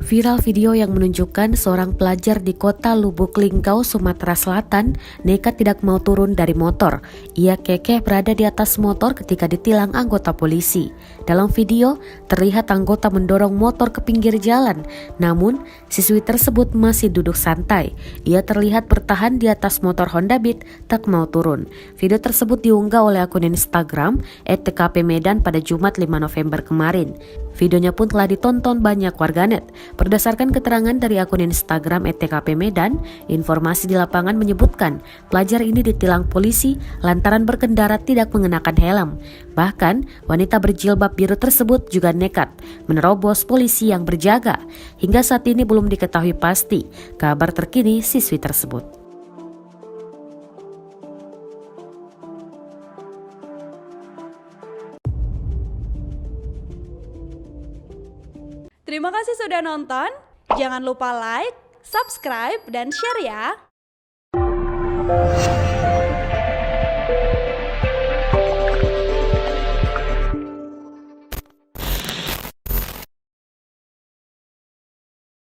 Viral video yang menunjukkan seorang pelajar di kota Lubuk Linggau, Sumatera Selatan nekat tidak mau turun dari motor. Ia kekeh berada di atas motor ketika ditilang anggota polisi. Dalam video, terlihat anggota mendorong motor ke pinggir jalan, namun siswi tersebut masih duduk santai. Ia terlihat bertahan di atas motor Honda Beat tak mau turun. Video tersebut diunggah oleh akun Instagram @tkpmedan pada Jumat 5 November kemarin. Videonya pun telah ditonton banyak warganet. Berdasarkan keterangan dari akun Instagram @tkpmedan, informasi di lapangan menyebutkan pelajar ini ditilang polisi lantaran berkendara tidak mengenakan helm. Bahkan, wanita berjilbab biru tersebut juga nekat menerobos polisi yang berjaga. Hingga saat ini belum diketahui pasti kabar terkini siswi tersebut. Terima kasih sudah nonton. Jangan lupa like, subscribe, dan share ya.